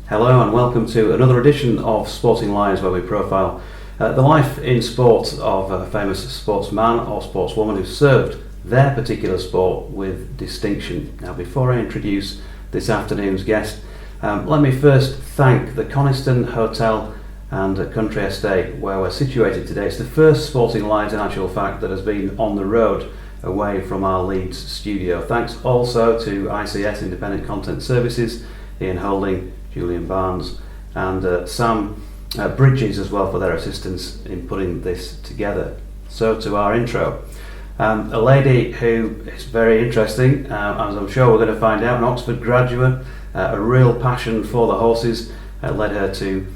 Hello and welcome to another edition of Sporting Lives, where we profile the life in sport of a famous sportsman or sportswoman who served their particular sport with distinction. Now, before I introduce this afternoon's guest, let me first thank the Coniston Hotel and Country Estate where we're situated today. It's the first Sporting Lives, in actual fact, that has been on the road away from our Leeds studio. Thanks also to ICS, Independent Content Services, Ian Holding, Julian Barnes and Sam Bridges as well for their assistance in putting this together. So to our intro. A lady who is very interesting, as I'm sure we're going to find out, an Oxford graduate, a real passion for the horses, led her to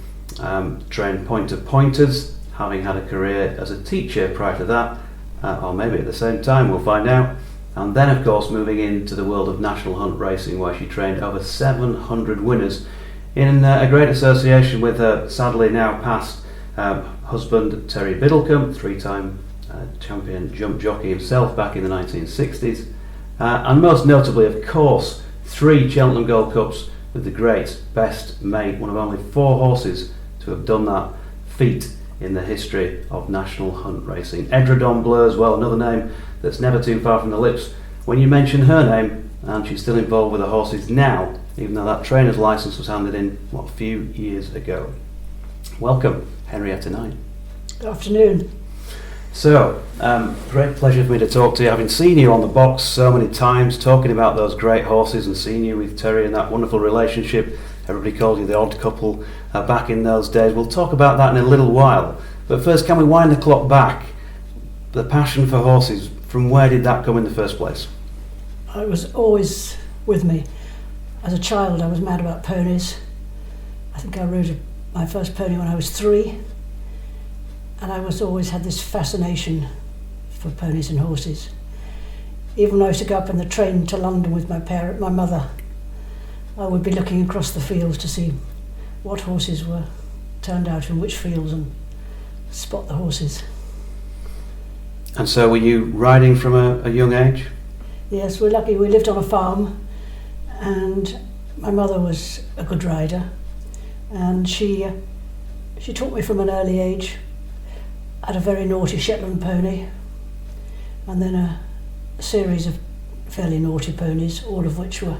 train pointers, having had a career as a teacher prior to that, or maybe at the same time, we'll find out. And then of course moving into the world of national hunt racing, where she trained over 700 winners in a great association with her sadly now passed husband Terry Biddlecombe, three-time champion jump jockey himself back in the 1960s, and most notably of course 3 Cheltenham Gold Cups with the great best mate, one of only 4 horses to have done that feat in the history of national hunt racing. Edredon Bleu as well, another name that's never too far from the lips when you mention her name, and she's still involved with the horses now, even though that trainer's licence was handed in a few years ago. Welcome, Henrietta Knight. Good afternoon. So, great pleasure for me to talk to you, having seen you on the box so many times, talking about those great horses and seeing you with Terry and that wonderful relationship. Everybody called you the odd couple back in those days. We'll talk about that in a little while. But first, can we wind the clock back? The passion for horses, from where did that come in the first place? It was always with me. As a child, I was mad about ponies. I think I rode my first pony when I was 3. And I always had this fascination for ponies and horses. Even when I used to go up in the train to London with my mother, I would be looking across the fields to see what horses were turned out in which fields and spot the horses. And so were you riding from a young age? Yes, we're lucky. We lived on a farm, and my mother was a good rider, and she taught me from an early age. I had a very naughty Shetland pony, and then a series of fairly naughty ponies, all of which were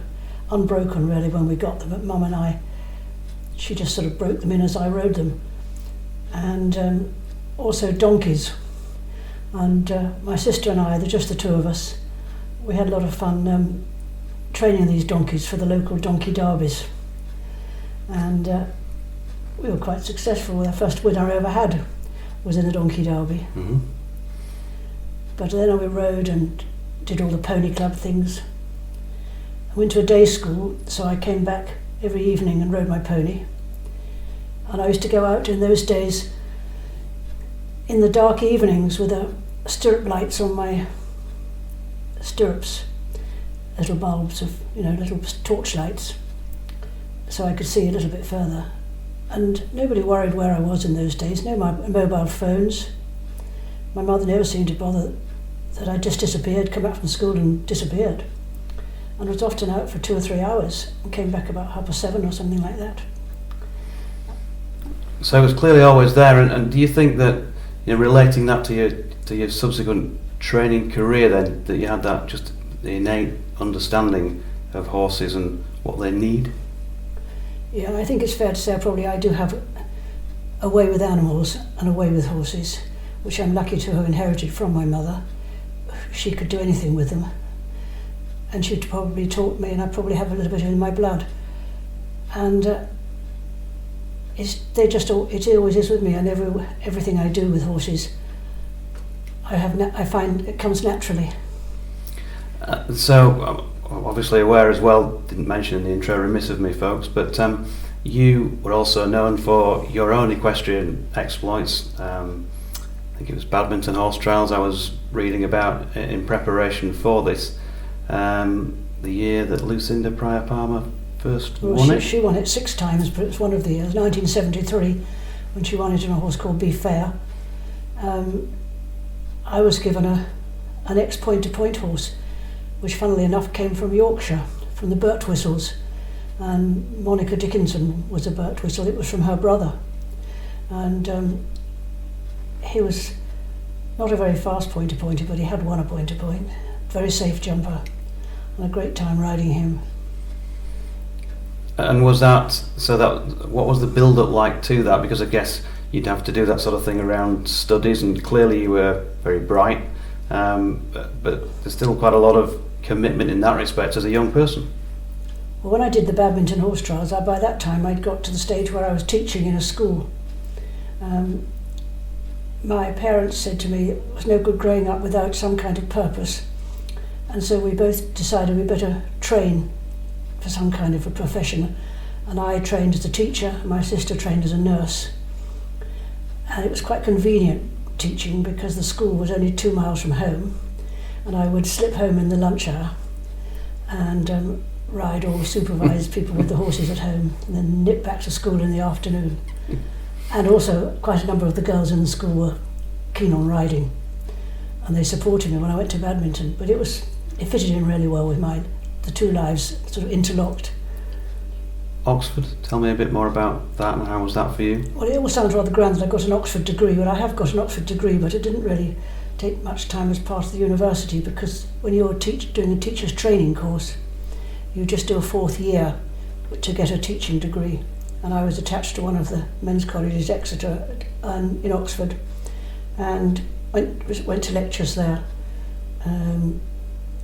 unbroken really when we got them. But Mum and she just sort of broke them in as I rode them. And also donkeys. And my sister and I, just the 2 of us, we had a lot of fun training these donkeys for the local donkey derbies. And we were quite successful. The first win I ever had was in a donkey derby. Mm-hmm. But then we rode and did all the pony club things. I went to a day school, so I came back every evening and rode my pony. And I used to go out in those days in the dark evenings with stirrup lights on my stirrups, little bulbs of, little torch lights, so I could see a little bit further. And nobody worried where I was in those days, no mobile phones. My mother never seemed to bother that I just disappeared, come back from school and disappeared. And I was often out for 2 or 3 hours and came back about 7:30 or something like that. So it was clearly always there, and do you think that, relating that to your subsequent training career then, that you had that just the innate understanding of horses and what they need? Yeah, I think it's fair to say I do have a way with animals and a way with horses, which I'm lucky to have inherited from my mother. She could do anything with them, and she'd probably taught me, and I probably have a little bit in my blood. And it always is with me, and everything I do with horses, I find it comes naturally. So I'm obviously aware as well, didn't mention in the intro, remiss of me folks, but you were also known for your own equestrian exploits. I think it was badminton horse trials I was reading about in preparation for this, the year that Lucinda Pryor-Palmer first won it. She won it 6 times, but it's one of the years, 1973, when she won it in a horse called Be Fair. I was given an ex-point-to-point horse, which funnily enough came from Yorkshire, from the Burt Whistles, and Monica Dickinson was a Burt whistle. It was from her brother, and he was not a very fast pointer, but he had won a point. Very safe jumper, and a great time riding him. And was that so? That what was the build-up like to that? Because I guess you'd have to do that sort of thing around studies, and clearly you were very bright, but there's still quite a lot of commitment in that respect as a young person. Well, when I did the badminton horse trials, by that time I'd got to the stage where I was teaching in a school. My parents said to me it was no good growing up without some kind of purpose, and so we both decided we better train for some kind of a profession, and I trained as a teacher, my sister trained as a nurse, and it was quite convenient teaching because the school was only 2 miles from home, and I would slip home in the lunch hour and ride or supervise people with the horses at home, and then nip back to school in the afternoon. And also quite a number of the girls in the school were keen on riding, and they supported me when I went to badminton, but it fitted in really well with mine. The two lives sort of interlocked. Oxford, tell me a bit more about that, and how was that for you? Well, it all sounds rather grand that I got an Oxford degree. Well, I have got an Oxford degree, but it didn't really take much time as part of the university, because when you're doing a teacher's training course, you just do a 4th year to get a teaching degree. And I was attached to one of the men's colleges, Exeter, in Oxford, and went to lectures there.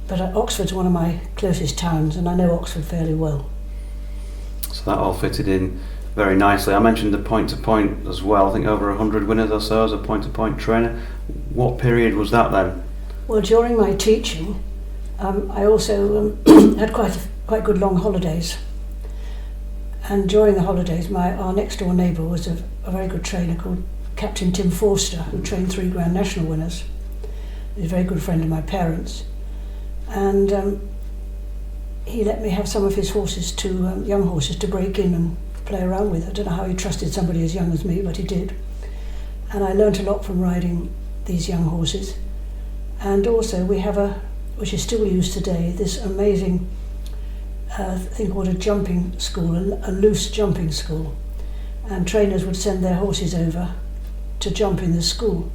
But Oxford's one of my closest towns, and I know Oxford fairly well. So that all fitted in very nicely. I mentioned the point-to-point as well. I think over 100 winners or so as a point-to-point trainer. What period was that then? Well, during my teaching, I also had quite good long holidays. And during the holidays, our next door neighbour was a very good trainer called Captain Tim Forster, who trained 3 Grand National winners. He's a very good friend of my parents. And he let me have some of his horses, young horses, to break in and play around with. I don't know how he trusted somebody as young as me, but he did. And I learnt a lot from riding these young horses. And also we have which is still used today, this amazing thing called a jumping school, a loose jumping school. And trainers would send their horses over to jump in the school.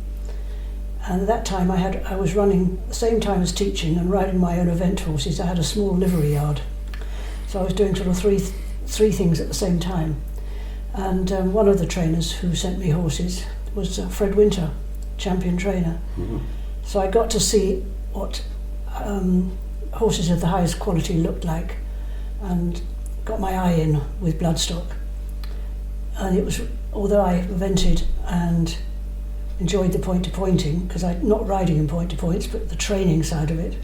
And at that time I was running the same time as teaching and riding my own event horses. I had a small livery yard. So I was doing sort of three things at the same time. And one of the trainers who sent me horses was Fred Winter, champion trainer. Mm-hmm. So I got to see what horses of the highest quality looked like, and got my eye in with Bloodstock. And it was, although I evented and enjoyed the point-to-pointing, because I'm not riding in point-to-points, but the training side of it,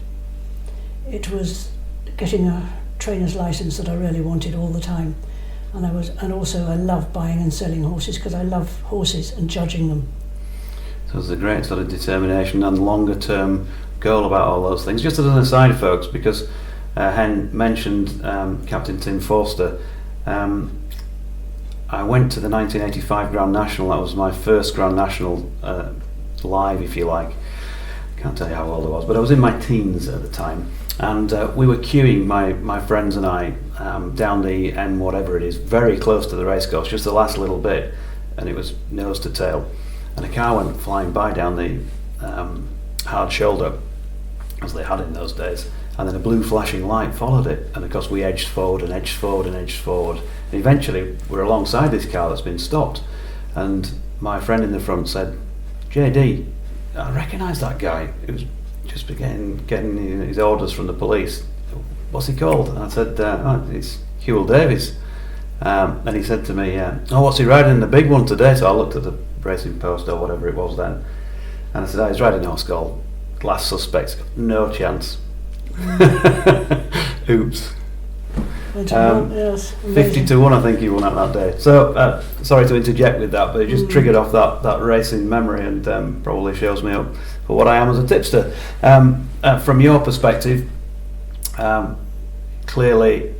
it was getting a trainer's license that I really wanted all the time. And also I love buying and selling horses, because I love horses and judging them. So there's a great sort of determination and longer term goal about all those things. Just as an aside, folks, because Hen mentioned Captain Tim Forster, I went to the 1985 Grand National. That was my first Grand National live, if you like. Can't tell you how old I was, but I was in my teens at the time. And we were queuing, my friends and I, down the M whatever it is, very close to the racecourse, just the last little bit, and it was nose to tail. And a car went flying by down the hard shoulder, as they had in those days, and then a blue flashing light followed it, and of course we edged forward and edged forward and edged forward, and eventually we're alongside this car that's been stopped, and my friend in the front said, "JD, I recognise that guy. It was just getting his orders from the police. What's he called?" And I said, "It's Hewell Davies." And he said to me, "Oh, what's he riding in the big one today?" So I looked at the racing post or whatever it was then, and I said, "Oh, he's riding a horse called Last Suspect." No chance. Oops. 50-1 I think he won out that day. So sorry to interject with that, but it just triggered off that racing memory, and probably shows me up for what I am as a tipster. From your perspective, clearly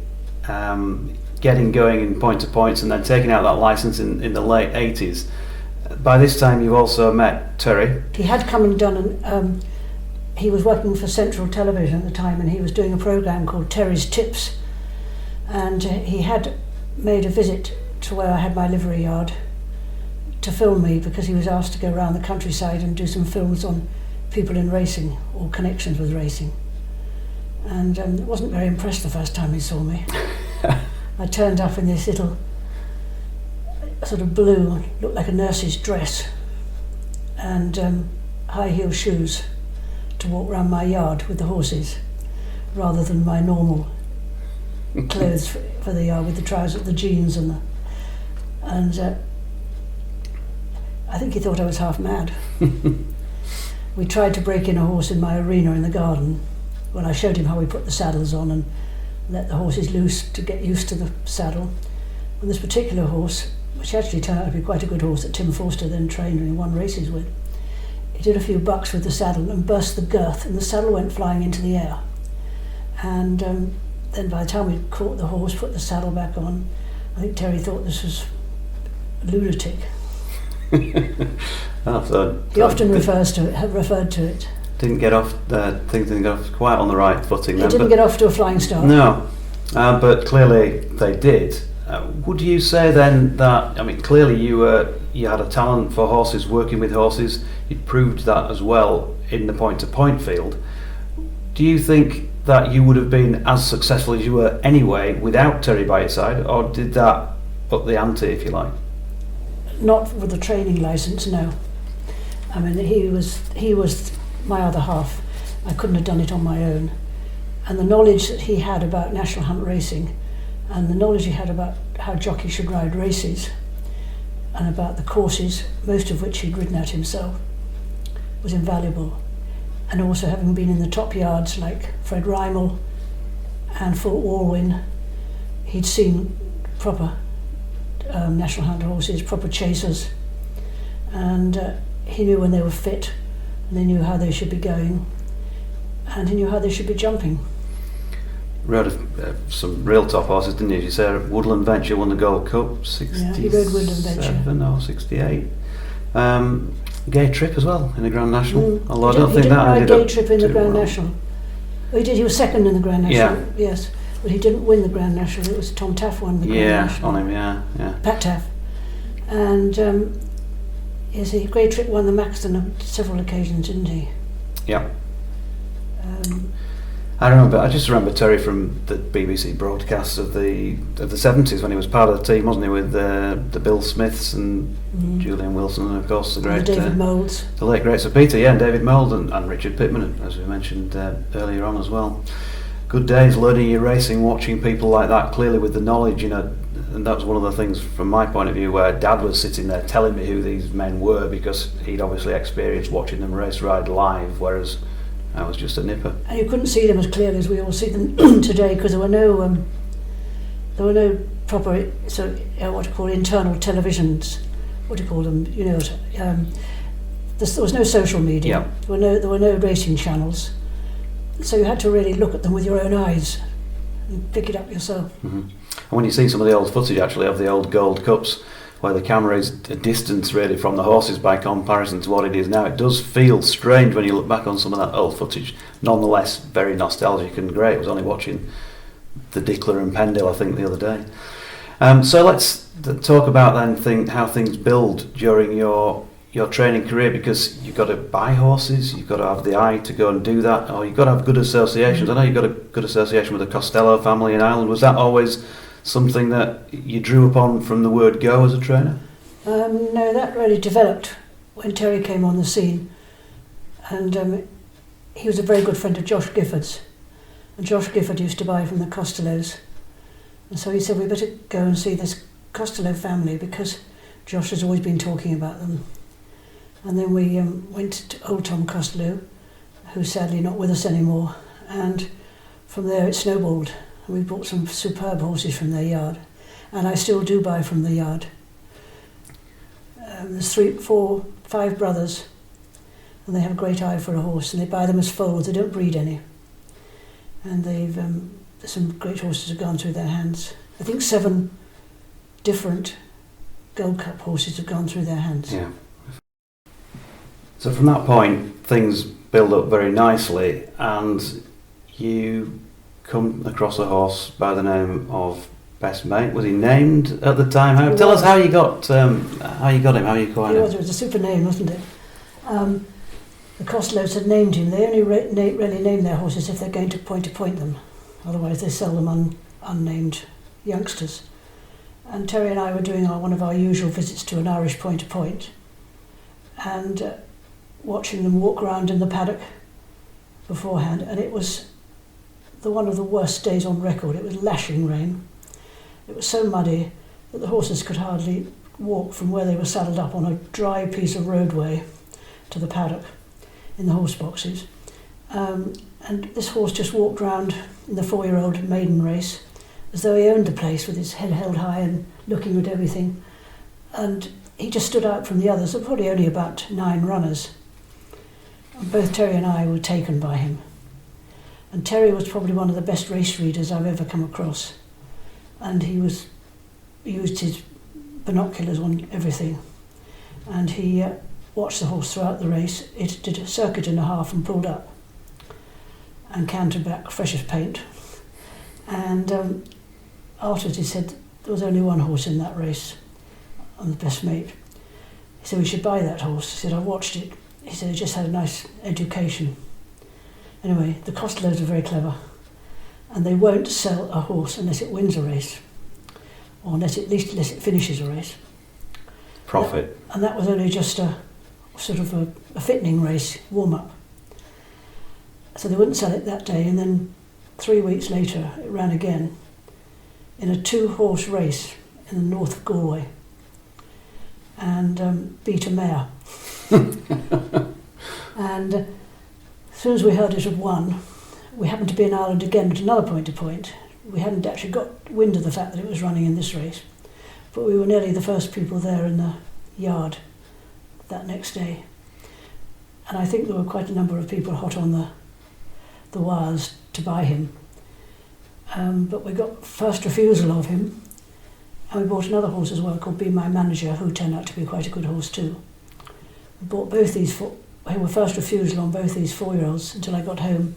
getting going in point-to-points and then taking out that licence in the late 80s. By this time you've also met Terry. He had come and done he was working for Central Television at the time, and he was doing a programme called Terry's Tips, and he had made a visit to where I had my livery yard to film me, because he was asked to go around the countryside and do some films on people in racing or connections with racing. And wasn't very impressed the first time he saw me. I turned up in this little sort of blue, looked like a nurse's dress, and high heel shoes to walk around my yard with the horses, rather than my normal clothes for the yard with the trousers, the jeans, and I think he thought I was half mad. We tried to break in a horse in my arena in the garden when I showed him how we put the saddles on and let the horses loose to get used to the saddle. And this particular horse, which actually turned out to be quite a good horse that Tim Forster then trained and won races with, he did a few bucks with the saddle and burst the girth, and the saddle went flying into the air. And then by the time we caught the horse, put the saddle back on, I think Terry thought this was lunatic. He often referred to it. Things didn't get off quite on the right footing. It didn't get off to a flying start. No, but clearly they did. Would you say then that, I mean, clearly you had a talent for horses, working with horses. You'd proved that as well in the point-to-point field. Do you think that you would have been as successful as you were anyway without Terry by your side, or did that up the ante, if you like? Not with the training licence, no. I mean, he was my other half. I couldn't have done it on my own. And the knowledge that he had about national hunt racing, and the knowledge he had about how jockeys should ride races, and about the courses, most of which he'd ridden out himself, was invaluable. And also, having been in the top yards like Fred Rymel and Fort Walwyn, he'd seen proper national hunt horses, proper chasers, and he knew when they were fit, and they knew how they should be going, and he knew how they should be jumping. Rode some real top horses, didn't he? You say Woodland Venture won the Gold Cup, 67 yeah, he rode Woodland Venture. Or 68. Gay Trip as well in the Grand National. Although I don't think he that didn't ended ride up Gay Trip in the Grand well. National. Well, he did. He was second in the Grand National. Yeah. Yes, but he didn't win the Grand National. It was Tom Taff won the Grand National. On him. Yeah. Pat Taff, and yes, Gay Trip won the Maxton on several occasions, didn't he? Yeah. I just remember Terry from the BBC broadcasts of the 70s when he was part of the team, wasn't he, with the Bill Smiths and Julian Wilson, and of course the great David Moulds, the late great Sir Peter, and David Mould and Richard Pittman, as we mentioned earlier on as well. Good days, learning your racing, watching people like that, clearly with the knowledge, and that was one of the things from my point of view where Dad was sitting there telling me who these men were, because he'd obviously experienced watching them race ride live, whereas I was just a nipper. And you couldn't see them as clearly as we all see them today, because there were no proper what do you call internal televisions. What do you call them? There was no social media. Yeah. There were no racing channels, so you had to really look at them with your own eyes and pick it up yourself. Mm-hmm. And when you see some of the old footage actually of the old Gold Cups, where the camera is a distance really from the horses by comparison to what it is now, it does feel strange when you look back on some of that old footage. Nonetheless, very nostalgic and great. I was only watching the Dickler and Pendle, I think, the other day. So let's talk about then how things build during your training career, because you've got to buy horses, you've got to have the eye to go and do that, or you've got to have good associations. I know you've got a good association with the Costello family in Ireland. Was that always something that you drew upon from the word go as a trainer? No, that really developed when Terry came on the scene, and he was a very good friend of Josh Gifford's, and Josh Gifford used to buy from the Costellos, and so he said we better go and see this Costello family because Josh has always been talking about them. And then we went to old Tom Costello, who's sadly not with us anymore, and from there it snowballed. We bought some superb horses from their yard, and I still do buy from the yard. There's 3, 4, 5 brothers, and they have a great eye for a horse, and they buy them as foals. They don't breed any, and they've some great horses have gone through their hands. I think 7 different Gold Cup horses have gone through their hands. Yeah. So from that point, things build up very nicely, and you come across a horse by the name of Best Mate. Was he named at the time? Tell us how you got him. How you acquired him. It was a super name, wasn't it? The Costlows had named him. They only really name their horses if they're going to point them. Otherwise, they sell them unnamed youngsters. And Terry and I were doing one of our usual visits to an Irish point-to-point, and watching them walk around in the paddock beforehand. And it was one of the worst days on record. It was lashing rain. It was so muddy that the horses could hardly walk from where they were saddled up on a dry piece of roadway to the paddock in the horse boxes. And this horse just walked round in the 4-year-old maiden race as though he owned the place, with his head held high and looking at everything. And he just stood out from the others. There were probably only about 9 runners. And both Terry and I were taken by him. And Terry was probably one of the best race readers I've ever come across. And he used his binoculars on everything. And he watched the horse throughout the race. It did a circuit and a half and pulled up and cantered back fresh as paint. And afterwards he said there was only one horse in that race, on the Best Mate. He said we should buy that horse. He said I watched it. He said it just had a nice education. Anyway, the Costlows are very clever, and they won't sell a horse unless it wins a race, or unless it finishes a race. Profit. And that was only just a sort of a fitting race warm-up. So they wouldn't sell it that day, and then 3 weeks later it ran again in a 2-horse race in the north of Galway, and beat a mare. And as soon as we heard it had won, we happened to be in Ireland again at another point-to-point. We hadn't actually got wind of the fact that it was running in this race, but we were nearly the first people there in the yard that next day. And I think there were quite a number of people hot on the wires to buy him. But we got first refusal of him, and we bought another horse as well called Be My Manager, who turned out to be quite a good horse too. We bought both these, we were first refusal on both these 4-year-olds until I got home,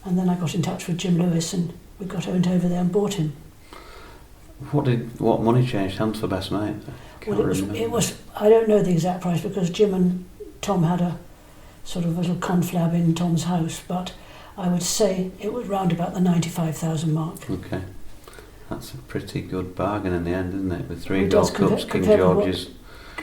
and then I got in touch with Jim Lewis, and we got over there and bought him. What money changed hands for Best Mate? It was I don't know the exact price, because Jim and Tom had a sort of a little conflab in Tom's house, but I would say it was round about the 95,000 mark. Okay, that's a pretty good bargain in the end, isn't it? With 3 Gold Cups, King George's.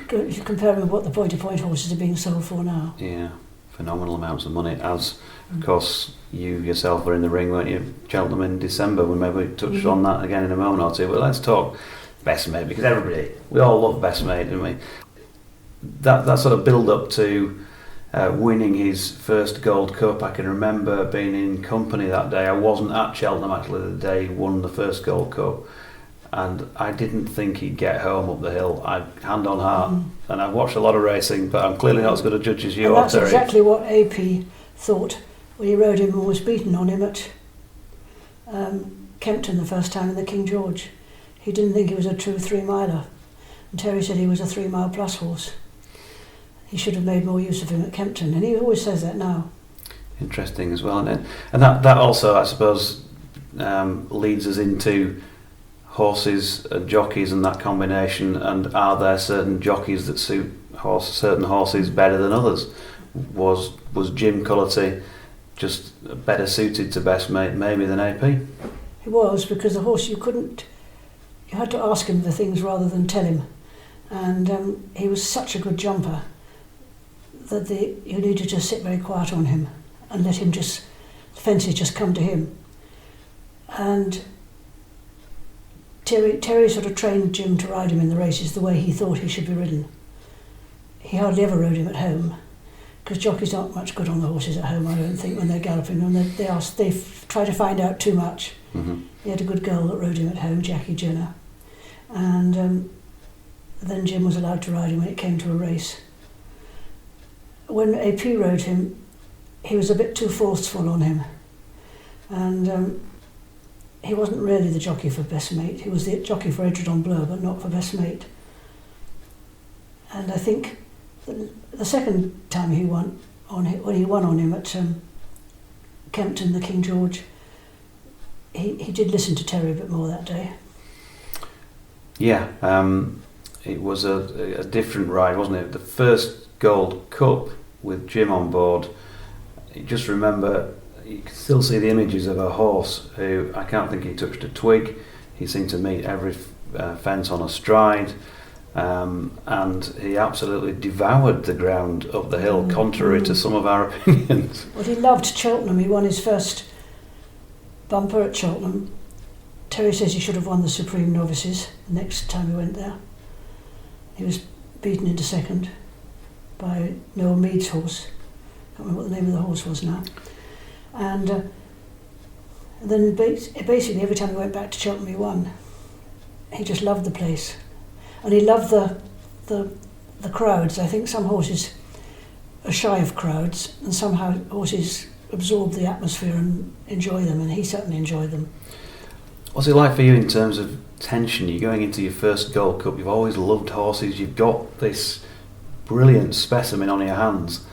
If you compare them with what the point-to-point horses are being sold for now. Yeah, phenomenal amounts of money. As, of course, you yourself were in the ring, weren't you? Cheltenham in December. We'll maybe touch on that again in a moment or two. But let's talk Best Mate, because we all love Best Mate, don't we? That sort of build up to winning his first Gold Cup. I can remember being in company that day. I wasn't at Cheltenham actually the day he won the first Gold Cup, and I didn't think he'd get home up the hill. Hand on heart, and I've watched a lot of racing, but I'm clearly not as good a judge as you are, Terry. That's exactly what AP thought when he rode him and was beaten on him at Kempton the first time in the King George. He didn't think he was a true 3-miler, and Terry said he was a 3-mile plus horse. He should have made more use of him at Kempton, and he always says that now. Interesting as well, and that also, I suppose, leads us into horses and jockeys and that combination. And are there certain jockeys that suit certain horses better than others? Was Jim Cullity just better suited to Best Mate maybe than AP? He was, because the horse you had to ask him the things rather than tell him, and he was such a good jumper that you needed to sit very quiet on him and let him the fences just come to him. And Terry sort of trained Jim to ride him in the races the way he thought he should be ridden. He hardly ever rode him at home, because jockeys aren't much good on the horses at home, I don't think, when they're galloping, and they try to find out too much. Mm-hmm. He had a good girl that rode him at home, Jackie Jenner, and then Jim was allowed to ride him when it came to a race. When AP rode him, he was a bit too forceful on him, and he wasn't really the jockey for Best Mate. He was the jockey for Edredon Bleu, but not for Best Mate. And I think the second time he won on him, when he won on him at Kempton, the King George, he did listen to Terry a bit more that day. Yeah, it was a different ride, wasn't it? The first Gold Cup with Jim on board. You just remember, you can still see the images of a horse who, I can't think he touched a twig. He seemed to meet every fence on a stride, and he absolutely devoured the ground up the hill, contrary to some of our opinions. Well, he loved Cheltenham. He won his first bumper at Cheltenham. Terry says he should have won the Supreme Novices the next time he went there. He was beaten into second by Noel Mead's horse. I can't remember what the name of the horse was now. And then basically every time he went back to Cheltenham he won. He just loved the place. And he loved the crowds. I think some horses are shy of crowds, and somehow horses absorb the atmosphere and enjoy them, and he certainly enjoyed them. What's it like for you in terms of tension? You're going into your first Gold Cup, you've always loved horses, you've got this brilliant specimen on your hands.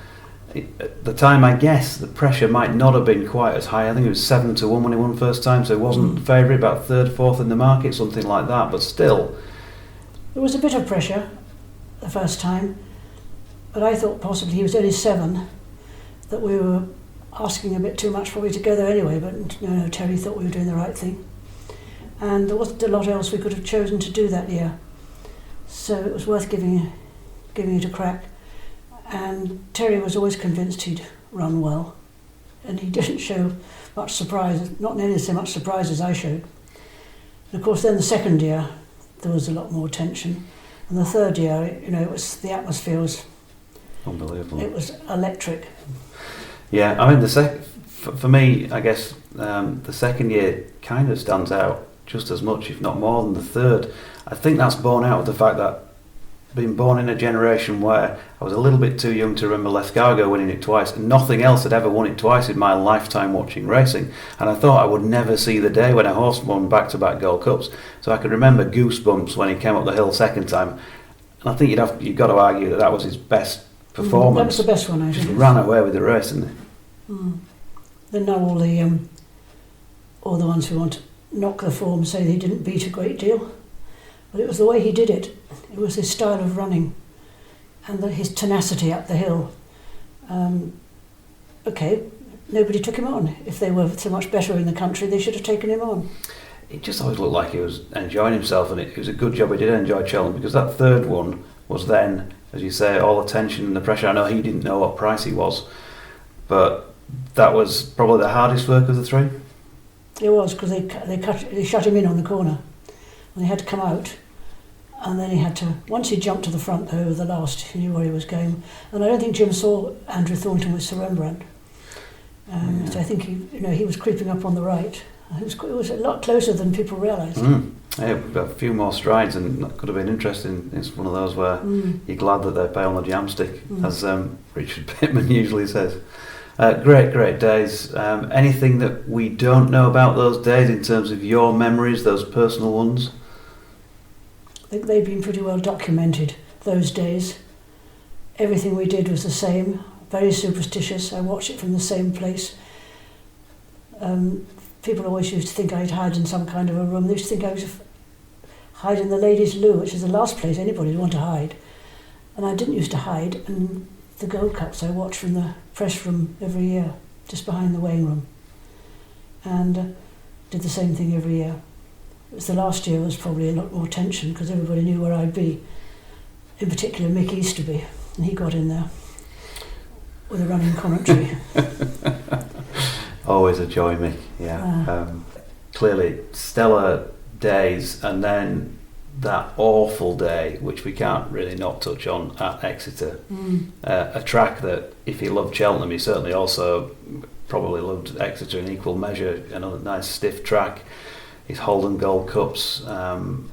At the time, I guess, the pressure might not have been quite as high. I think it was 7-1 when he won first time, so he wasn't favourite, about third, fourth in the market, something like that, but still. There was a bit of pressure the first time, but I thought possibly he was only 7, that we were asking a bit too much probably to go there anyway, but no, Terry thought we were doing the right thing. And there wasn't a lot else we could have chosen to do that year, so it was worth giving it a crack. And Terry was always convinced he'd run well, and he didn't show much surprise, not nearly so much surprise as I showed. And of course then the second year there was a lot more tension, and the third year, it was, the atmosphere was unbelievable. It was electric. Yeah, I mean for me, I guess the second year kind of stands out just as much, if not more, than the third. I think that's born out of the fact that being born in a generation where I was a little bit too young to remember Lethgargo winning it twice, and nothing else had ever won it twice in my lifetime watching racing, and I thought I would never see the day when a horse won back-to-back Gold Cups. So I can remember goosebumps when he came up the hill second time, and I think you've got to argue that was his best performance. That was the best one, I think. Just ran away with the race, didn't he? Then now all the ones who want to knock the form say he didn't beat a great deal, but it was the way he did it. It was his style of running and his tenacity up the hill. Okay, nobody took him on. If they were so much better in the country, they should have taken him on. It just always looked like he was enjoying himself, and it was a good job he did enjoy Cheltenham, because that third one was then, as you say, all the tension and the pressure. I know he didn't know what price he was, but that was probably the hardest work of the three. It was, because they shut him in on the corner, and he had to come out. And then he had to, once he jumped to the front though, the last, he knew where he was going. And I don't think Jim saw Andrew Thornton with Sir Rembrandt. So I think he was creeping up on the right. It was a lot closer than people realised. Yeah, a few more strides, and that could have been interesting. It's one of those where you're glad that they pay on the jamstick, as Richard Pittman usually says. Great days. Anything that we don't know about those days in terms of your memories, those personal ones? I think they've been pretty well documented, those days. Everything we did was the same, very superstitious. I watched it from the same place. People always used to think I'd hide in some kind of a room. They used to think I was hide in the ladies' loo, which is the last place anybody would want to hide. And I didn't used to hide in the Gold Cups. I watched from the press room every year, just behind the weighing room. And did the same thing every year. It was the last year was probably a lot more tension because everybody knew where I'd be. In particular, Mick Easterby, and he got in there with a running commentary. Always a joy, Mick. Yeah. Clearly, stellar days, and then that awful day, which we can't really not touch on, at Exeter. A track that, if he loved Cheltenham, he certainly also probably loved Exeter in equal measure. Another nice stiff track. His Holden Gold Cups, and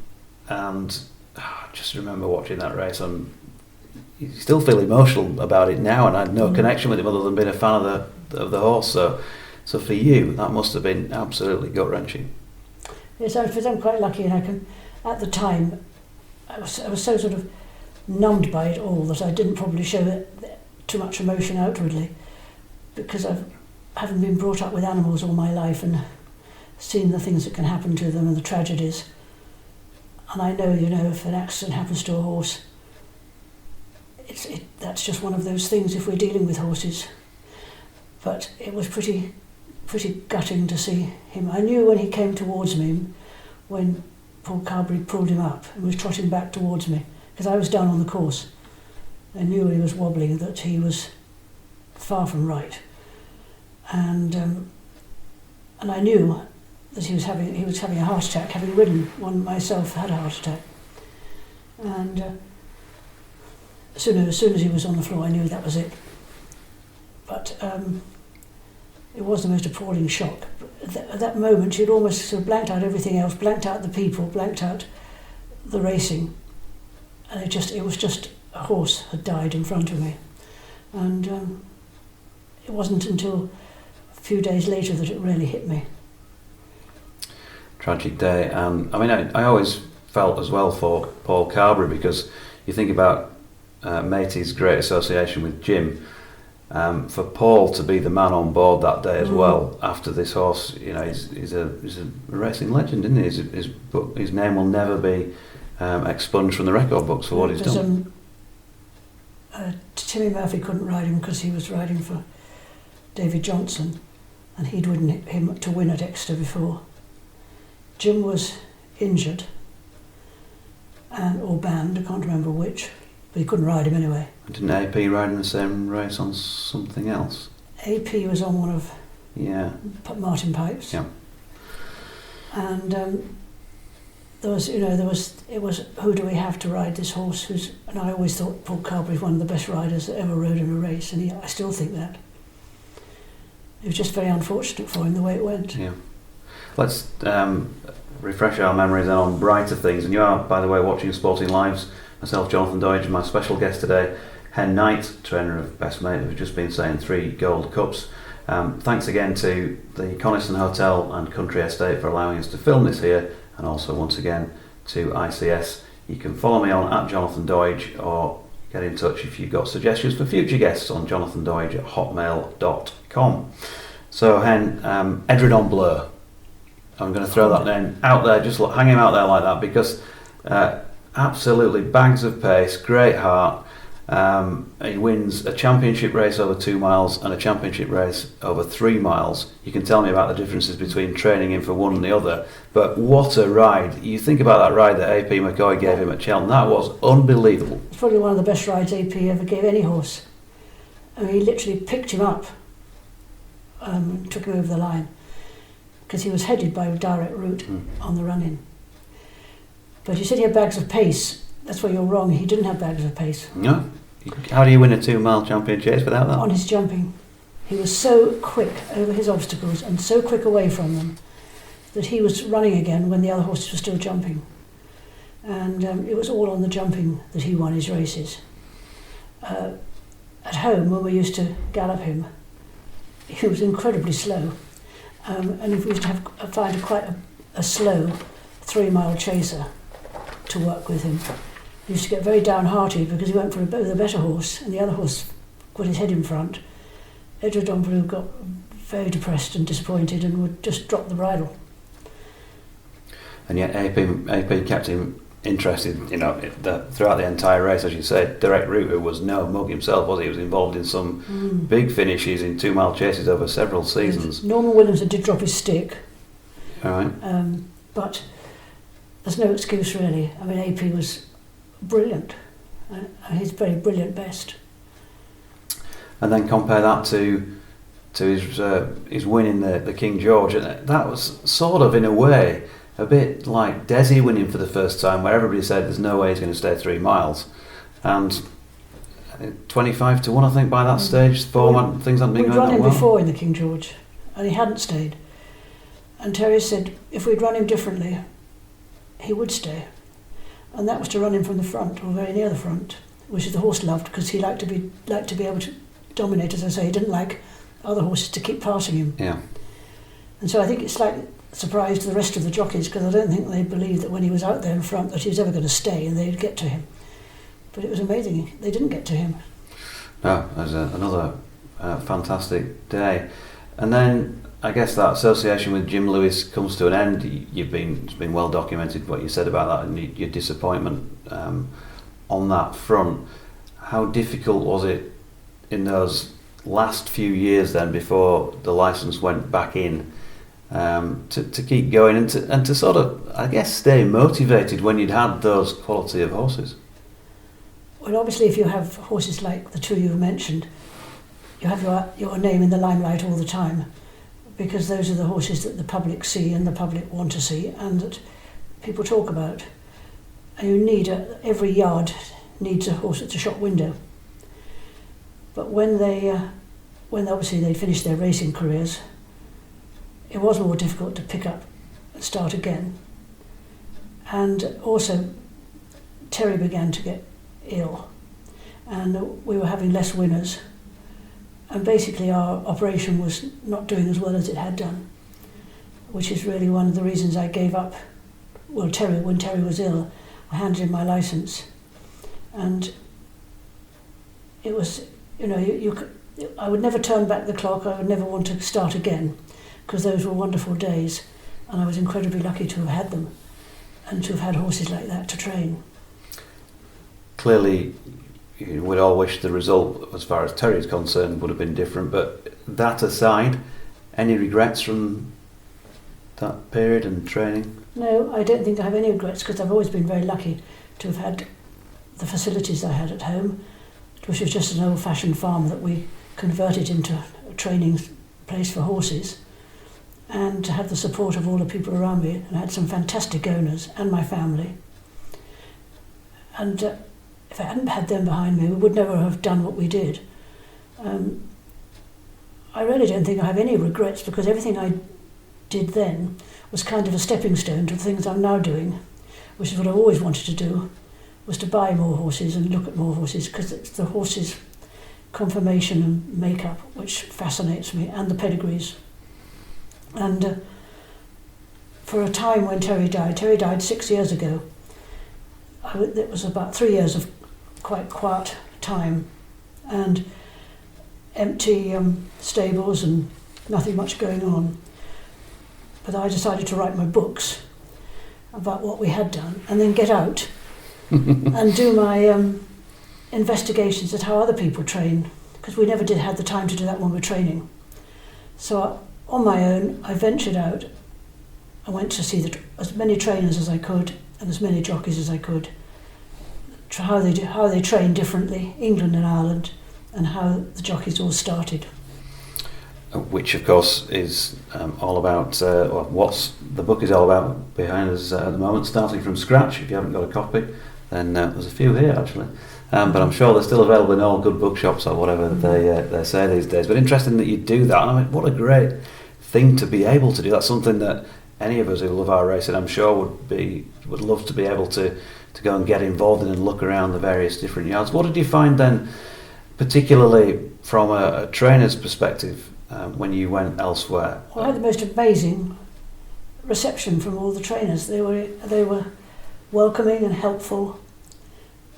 I just remember watching that race, and you still feel emotional about it now, and I had no connection with him other than being a fan of the horse. So for you, that must have been absolutely gut-wrenching. Yes, I'm quite lucky, and at the time, I was so sort of numbed by it all that I didn't probably show too much emotion outwardly, because I haven't been brought up with animals all my life, and seen the things that can happen to them and the tragedies. And I know, if an accident happens to a horse, that's just one of those things if we're dealing with horses. But it was pretty gutting to see him. I knew when he came towards me, when Paul Carberry pulled him up and was trotting back towards me, because I was down on the course. I knew when he was wobbling that he was far from right, and I knew that he was having a heart attack, having ridden one myself, had a heart attack, and as soon as he was on the floor, I knew that was it. But it was the most appalling shock. At that moment, you'd almost sort of blanked out everything else, blanked out the people, blanked out the racing, and it was just a horse had died in front of me. And it wasn't until a few days later that it really hit me. Tragic day. I always felt as well for Paul Carberry, because you think about Matey's great association with Jim. For Paul to be the man on board that day as well, after this horse, he's a racing legend, isn't he? His name will never be expunged from the record books for what he's done. Timmy Murphy couldn't ride him because he was riding for David Johnson, and he'd ridden him to win at Exeter before. Jim was injured or banned, I can't remember which, but he couldn't ride him anyway. Didn't AP ride in the same race on something else? AP was on one of Martin Pipe's. Yeah. And there was who do we have to ride this horse? And I always thought Paul Carberry was one of the best riders that ever rode in a race, and I still think that. It was just very unfortunate for him the way it went. Yeah. Let's refresh our memories then on brighter things. And you are, by the way, watching Sporting Lives. Myself, Jonathan Doidge, and my special guest today, Hen Knight, trainer of Best Mate, who's just been saying 3 Gold Cups. Thanks again to the Coniston Hotel and Country Estate for allowing us to film this here, and also once again to ICS. You can follow me on Jonathan Doidge, or get in touch if you've got suggestions for future guests on jonathandoidge@hotmail.com. So Hen, Edredon Bleu. I'm going to throw that name out there, just hang him out there like that, because absolutely bags of pace, great heart. He wins a championship race over 2 miles and a championship race over 3 miles. You can tell me about the differences between training him for one and the other, but what a ride. You think about that ride that AP McCoy gave him at Cheltenham, that was unbelievable. It's probably one of the best rides AP ever gave any horse. I mean, he literally picked him up, took him over the line, because he was headed by a direct route on the run-in. But you said he had bags of pace. That's where you're wrong. He didn't have bags of pace. No. How do you win a 2 mile champion chase without that? On his jumping. He was so quick over his obstacles and so quick away from them that he was running again when the other horses were still jumping. And it was all on the jumping that he won his races. At home, when we used to gallop him, he was incredibly slow. And if we used to find quite a slow 3 mile chaser to work with him. He used to get very downhearted because he went for a better horse, and the other horse put his head in front. Edredon Bleu got very depressed and disappointed and would just drop the bridle. And yet AP kept him interested, throughout the entire race, as you said. Direct route was no mug himself, was he? He was involved in some big finishes in 2 mile chases over several seasons. Norman Williamson did drop his stick. All right. But there's no excuse really. I mean, AP was brilliant, his very brilliant best. And then compare that to his win in the King George, and that was sort of, in a way, a bit like Desi winning for the first time, where everybody said there's no way he's going to stay 3 miles, and 25 to 1, I think, by that stage. Things hadn't been going that well. We'd run him before in the King George, and he hadn't stayed. And Terry said if we'd run him differently, he would stay. And that was to run him from the front, or very near the front, which the horse loved, because he liked to be able to dominate, as I say. He didn't like other horses to keep passing him. Yeah. And so I think it's like a surprise to the rest of the jockeys, because I don't think they believed that when he was out there in front that he was ever going to stay and they'd get to him. But it was amazing. They didn't get to him. No, it was another fantastic day. And then I guess that association with Jim Lewis comes to an end. It's been well documented what you said about that and your disappointment on that front. How difficult was it in those last few years then, before the licence went back in, to keep going and to sort of, I guess, stay motivated when you'd had those quality of horses? Well, obviously, if you have horses like the two you've mentioned, you have your name in the limelight all the time, because those are the horses that the public see and the public want to see and that people talk about. And you need every yard needs a horse at the shop window. But when obviously they finished their racing careers, it was more difficult to pick up and start again. And also, Terry began to get ill, and we were having less winners. And basically our operation was not doing as well as it had done, which is really one of the reasons I gave up. Well, when Terry was ill, I handed in my licence, and it was, I would never turn back the clock. I would never want to start again, because those were wonderful days, and I was incredibly lucky to have had them and to have had horses like that to train. Clearly, we'd all wish the result, as far as Terry is concerned, would have been different, but that aside, any regrets from that period and training? No, I don't think I have any regrets, because I've always been very lucky to have had the facilities I had at home, which was just an old-fashioned farm that we converted into a training place for horses, and to have the support of all the people around me, and I had some fantastic owners and my family. And if I hadn't had them behind me, we would never have done what we did. I really don't think I have any regrets, because everything I did then was kind of a stepping stone to the things I'm now doing, which is what I've always wanted to do, was to buy more horses and look at more horses, because it's the horses' conformation and makeup which fascinates me, and the pedigrees. And for a time when Terry died 6 years ago, it was about 3 years of quite quiet time and empty stables and nothing much going on. But I decided to write my books about what we had done, and then get out and do my investigations at how other people train, because we never did have the time to do that when we were training. So on my own, I ventured out. I went to see as many trainers as I could and as many jockeys as I could, how they train differently, England and Ireland, and how the jockeys all started. Which, of course, is all about what the book is all about behind us at the moment, starting from scratch. If you haven't got a copy, then there's a few here actually, but I'm sure they're still available in all good bookshops or whatever they say these days. But interesting that you do that. I mean, what a great thing to be able to do. That's something that any of us who love our racing, I'm sure, would love to be able to go and get involved in and look around the various different yards. What did you find then, particularly from a trainer's perspective, when you went elsewhere? Well, I had the most amazing reception from all the trainers. They were welcoming and helpful,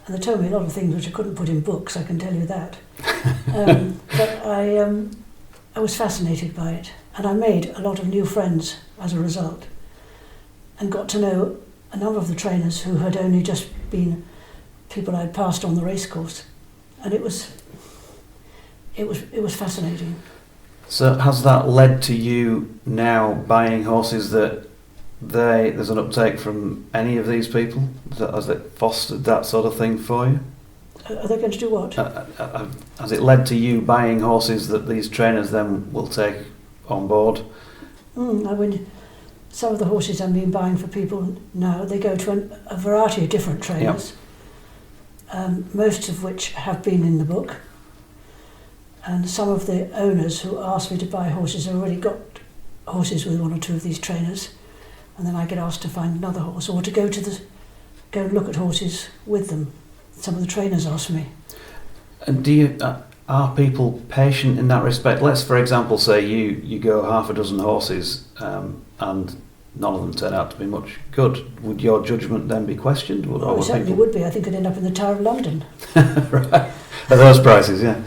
and they told me a lot of things which I couldn't put in books, I can tell you that. But I was fascinated by it, and I made a lot of new friends as a result, and got to know a number of the trainers who had only just been people I'd passed on the racecourse, and it was fascinating. So has that led to you now buying horses that there's an uptake from any of these people? Has it fostered that sort of thing for you? Are they going to do what? Has it led to you buying horses that these trainers then will take on board? I mean, some of the horses I've been buying for people now, they go to a variety of different trainers, most of which have been in the book. And some of the owners who asked me to buy horses have already got horses with one or two of these trainers, and then I get asked to find another horse or to go and look at horses with them. Some of the trainers ask me. And are people patient in that respect? Let's, for example, say you go half a dozen horses and none of them turn out to be much good. Would your judgment then be questioned? Well, it certainly would be. I think I'd end up in the Tower of London. Right. At those prices, yeah.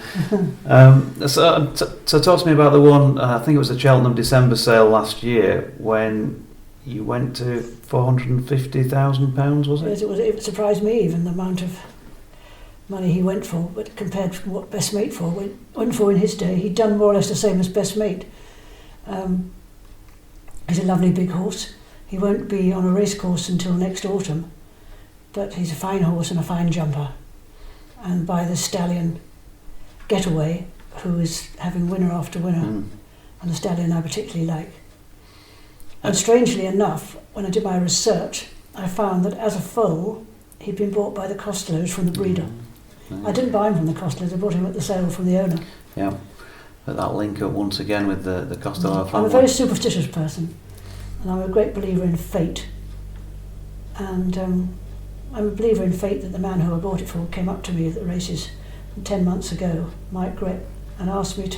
So talk to me about the one, I think it was the Cheltenham December sale last year, when you went to £450,000, was it? Yes, it surprised me, even the amount of money he went for, but compared to what Best Mate went for in his day, he'd done more or less the same as Best Mate. He's a lovely big horse. He won't be on a race course until next autumn, but he's a fine horse and a fine jumper. And by the stallion Getaway, who is having winner after winner, and the stallion I particularly like. And strangely enough, when I did my research, I found that as a foal, he'd been bought by the Costellos from the breeder. I didn't buy him from the Costellos, I bought him at the sale from the owner. Yeah, but that link up once again with the Costello family. I'm a very superstitious person, and I'm a great believer in fate. And I'm a believer in fate that the man who I bought it for came up to me at the races 10 months ago, Mike Grett, and asked me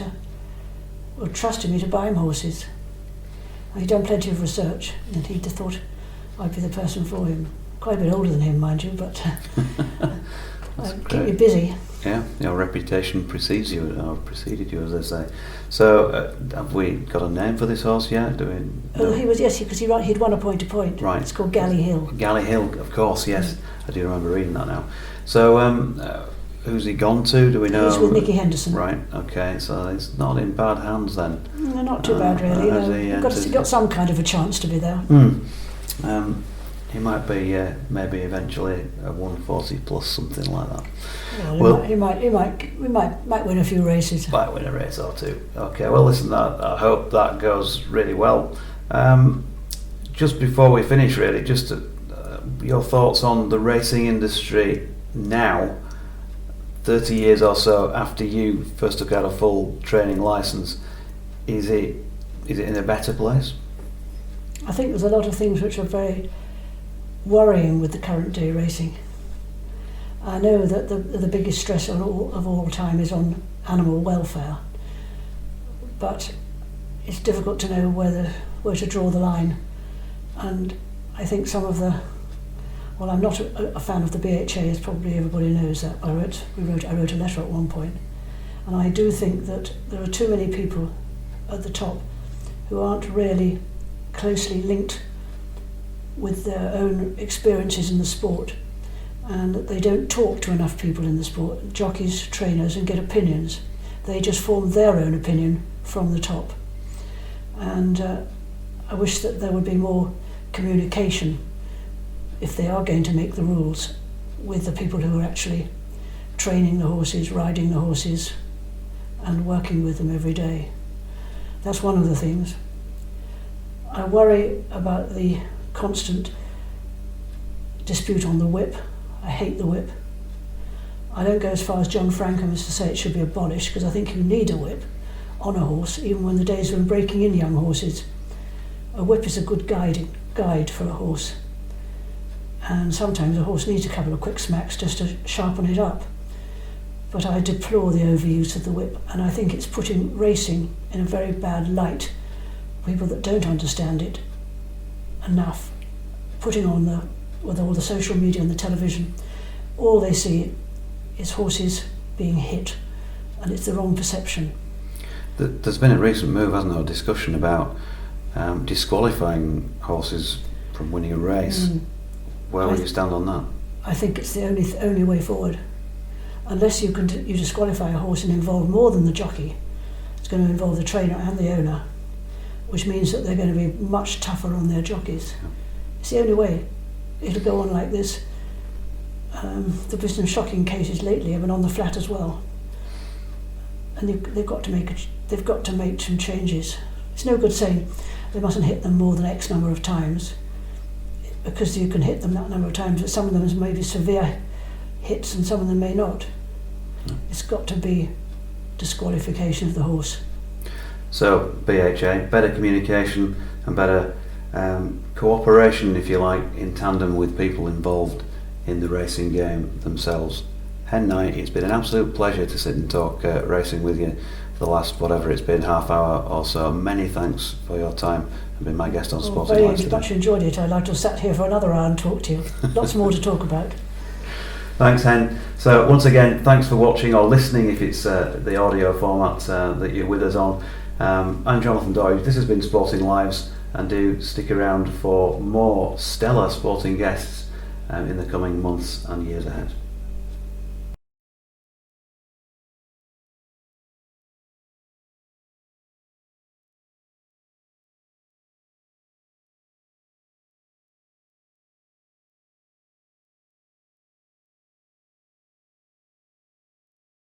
trusted me to buy him horses. And he'd done plenty of research, and he'd thought I'd be the person for him. Quite a bit older than him, mind you, but keep me busy. Yeah, your reputation precedes you, or preceded you, as they say. So, have we got a name for this horse yet? Do we? No? He was, yes, because he'd won a point to point. Right. It's called Galley Hill. Galley Hill, of course, yes. I do remember reading that now. So, who's he gone to? Do we know? He's with Nicky Henderson. Right. Okay. So it's not in bad hands then. No, not too bad really. He's got some kind of a chance to be there. He might be maybe eventually a 140 plus, something like that. Well, he might win a few races. Might win a race or two. Okay, well listen, I hope that goes really well. Just before we finish, really, just your thoughts on the racing industry now, 30 years or so after you first took out a full training licence. Is it in a better place? I think there's a lot of things which are very worrying with the current day racing. I know that the biggest stress of all time is on animal welfare, but it's difficult to know where to draw the line. And I think some of I'm not a fan of the BHA, as probably everybody knows that. I wrote a letter at one point, and I do think that there are too many people at the top who aren't really closely linked with their own experiences in the sport, and that they don't talk to enough people in the sport, jockeys, trainers, and get opinions. They just form their own opinion from the top. And I wish that there would be more communication, if they are going to make the rules, with the people who are actually training the horses, riding the horses, and working with them every day. That's one of the things. I worry about the constant dispute on the whip. I hate the whip. I don't go as far as John Frankham as to say it should be abolished, because I think you need a whip on a horse, even when the days when breaking in young horses. A whip is a good guide for a horse, and sometimes a horse needs a couple of quick smacks just to sharpen it up. But I deplore the overuse of the whip, and I think it's putting racing in a very bad light. People that don't understand it enough, putting on with all the social media and the television, all they see is horses being hit, and it's the wrong perception. There's been a recent move, hasn't there, a discussion about disqualifying horses from winning a race. Where would you stand on that? I think it's the only way forward. Unless you disqualify a horse and involve more than the jockey, it's going to involve the trainer and the owner, which means that they're going to be much tougher on their jockeys. Yeah. It's the only way. It'll go on like this. There've been some shocking cases lately, have been on the flat as well, and they've got to make some changes. It's no good saying they mustn't hit them more than X number of times, because you can hit them that number of times, but some of them may be severe hits and some of them may not. It's got to be disqualification of the horse. So BHA, better communication and better cooperation, if you like, in tandem with people involved in the racing game themselves. Hen Knight, it's been an absolute pleasure to sit and talk racing with you. the last, whatever it's been, half hour or so. Many thanks for your time and being my guest on Sporting Very Lives today. much enjoyed it. I'd like to have sat here for another hour and talk to you. Lots more to talk about. Thanks, Hen. So once again, thanks for watching or listening if it's the audio format that you're with us on. I'm Jonathan Doidge. This has been Sporting Lives, and do stick around for more stellar sporting guests in the coming months and years ahead.